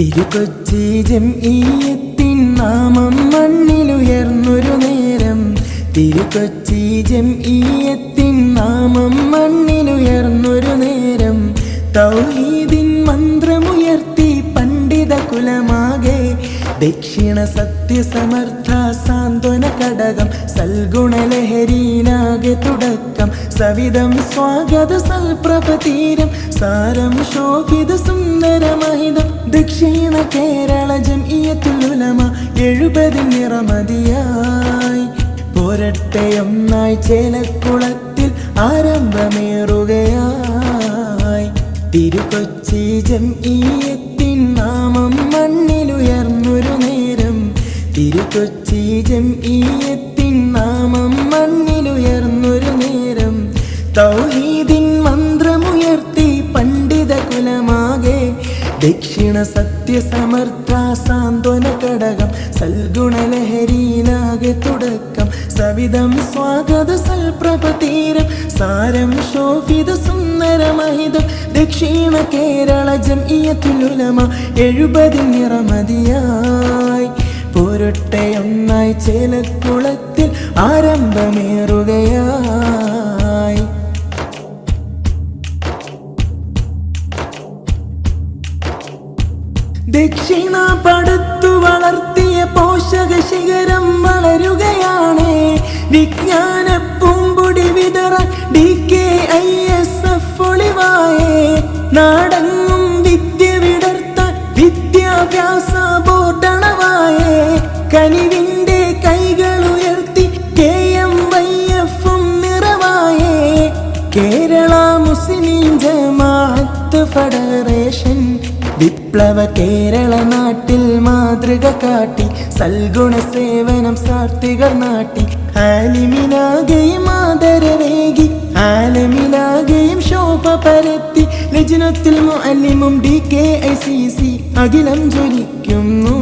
തിരുകൊച്ചി ജംഈയത്തിൻ നാമം മണ്ണിലുയർന്നൊരു നേരം. തിരുകൊച്ചി ജംഈയത്തിൻ നാമം മണ്ണിലുയർന്നൊരു നേരം. തൗഹീദിൻ മന്ത്രമുയർത്തി പണ്ഡിത കുലമാകെ. ദക്ഷിണ സത്യസമർത്ഥ സാന്ത്വന ഘടകം. സൽഗുണലഹരിയിലാകെ തുടക്കം. സവിധം സ്വാഗത സൽപ്രഭതീരം. സാരം ശോഭിത സുന്ദരമഹിതം. ദക്ഷിണ കേരള ജംഈയത്തുൽ ഉലമ 70 നിറമതിയായി. പോരട്ടെ ഒന്നായി ചേലക്കുളത്തിൽ ആരംഭമേറുകയായി. തിരുകൊച്ചി ജംഈയത്തിൻ നാമം മണ്ണിലുയർന്നൊരു നേരം. തിരുകൊച്ചി ജംഈയത്തിൻ നാമം മണ്ണിലുയർന്നൊരു നേരം. തൗഹീദിൻ മന്ത്രമുയർത്തി പണ്ഡിത കുലമാകെ. ദക്ഷിണ സത്യസമർത്ഥ സാന്ത്വന ഘടകം. സൽഗുണലഹരിയിലാകെ തുടക്കം. സവിധം സ്വാഗത സൽപ്രഭതീരം. സാരം ശോഭിത സുന്ദരമഹിതം. ദക്ഷിണ കേരള ജംഈയത്തുൽ ഉലമ 70 നിറമതിയായി. പോരട്ടെ ഒന്നായി ചേലക്കുളത്തിൽ ആരംഭമേറുകയായി. ദക്ഷിണ പടുത്തു വളർത്തിയ പോഷക ശിഖരം വളരുകയാണ്. വിജ്ഞാന പൂമ്പൊടി വിതറാൻ DKISF ഒളിവായേ. നാടെങ്ങും വിദ്യ വിടർത്താൻ വിദ്യാഭ്യാസ ബോർഡണവായേ. കനിവിന്റെ കൈകൾ ഉയർത്തി KMYF നിറവായേ. കേരള മുസ്ലിം ജമാഅത്ത് ഫെഡറേഷൻ വിപ്ലവ കേരള നാട്ടിൽ മാതൃക കാട്ടി. സൽഗുണ സേവനം സാർത്ഥികർ നാട്ടി. ആലിമിലാകെയും ആദരവേകി. ആലമിലാകെയും ശോഭ പരത്തി. ലജ്നത്തുൽ മുഅല്ലിമും DKICC അഖിലം ജ്വലിക്കുന്നു.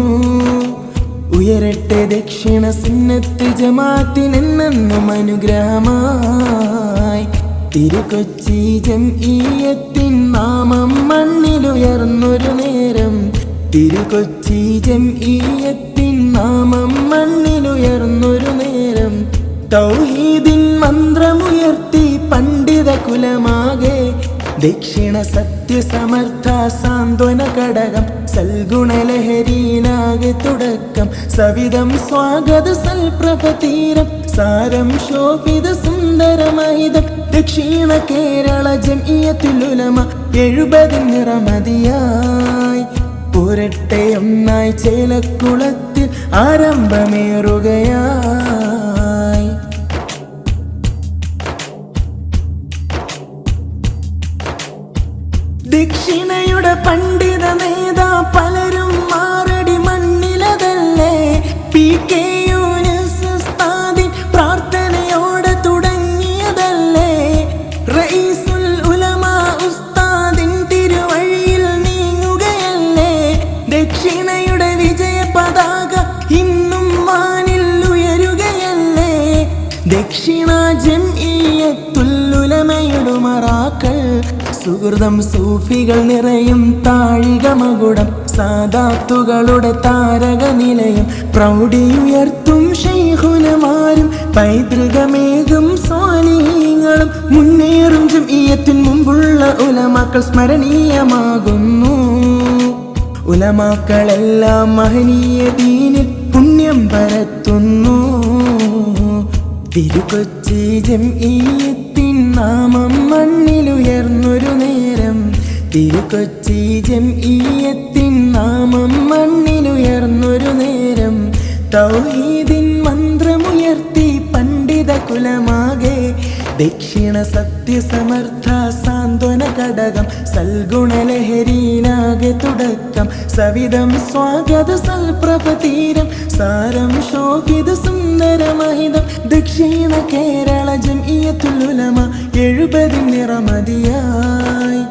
ഉയരട്ടെ ദക്ഷിണ സുന്നത്ത് ജമാഅത്തിനെന്നും അനുഗ്രഹമായി. തിരുകൊച്ചി ജംഈയത്തിൻ നാമം മണ്ണിലുയർന്നൊരു നേരം. തിരുകൊച്ചി ജംഈയത്തിൻ നാമം മണ്ണിലുയർന്നൊരു നേരം. തൗഹീദിൻ മന്ത്രമുയർത്തി പണ്ഡിത കുലമാകെ. ദക്ഷിണ സത്യസമർത്ഥ സാന്ത്വന ഘടകം. സൽഗുണലഹരിയിലാകെ തുടക്കം. സവിധം സ്വാഗത സൽപ്രഭതീരം. സാരം ശോഭിത സുന്ദരമഹിതം. ദക്ഷിണ കേരള ജംഈയത്തുൽ ഉലമ 70 നിറമതിയായി. പോരട്ടെ ഒന്നായി ചേലക്കുളത്തിൽ ആരംഭമേറുകയായി. ദക്ഷിണയുടെ പണ്ഡിത നേതാ പലരും മാറടി മണ്ണിലതല്ലേ. PK യൂനുസ് ഉസ്താദിൻ പ്രാർത്ഥനയോടെ തുടങ്ങിയതല്ലേ. റഈസുൽ ഉലമ ഉസ്താദിൻ തിരുവഴിയിൽ നീങ്ങുകയല്ലേ. ദക്ഷിണയുടെ വിജയ പതാക ഇന്നും വാനിൽ ഉയരുകയല്ലേ. ദക്ഷിണ ജംഈയത്തുൽ ഉലമയുടെ മറാക്കൾ. സുഹൃതം സൂഫികൾ നിറയും താഴിക മകുടം. സാദാത്തുകളുടെ താരക നിലയം. പ്രൗഢിയുയർത്തും ശൈഖുലമാരും പൈതൃകമേകും സ്വാലിഹീങ്ങളും. മുന്നേറും ജംഈയത്തിൻ മുമ്പുള്ള ഉലമാക്കൾ സ്മരണീയമാകുന്നു. ഉലമാക്കളെല്ലാം മഹനീയ ദീനിൽ പുണ്യം പരത്തുന്നു. തിരുകൊച്ചി ജംഈയത്തിൻ നാമം മണ്ണിലുയർന്നൊരു നേരം. തിരുകൊച്ചി ജംഈയത്തിൻ നാമം മണ്ണിലുയർന്നൊരു നേരം. തൗഹീദിൻ മന്ത്രമുയർത്തി പണ്ഡിത കുലമാകെ. ദക്ഷിണ സത്യസമർത്ഥ സാന്ത്വന ഘടകം. സൽഗുണലഹരിയിലാകെ തുടക്കം. സവിധം സ്വാഗത സൽപ്രഭതീരം. സാരം ശോഭിത സുന്ദരമഹിതം. ദക്ഷിണ കേരള ജംഈയത്തുൽ ഉലമ 70 നിറമതിയായി.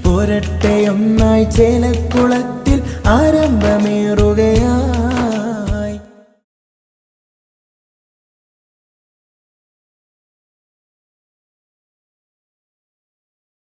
പോരട്ടെ ഒന്നായി ചേലക്കുളത്തിൽ ആരംഭമേറുകയായി.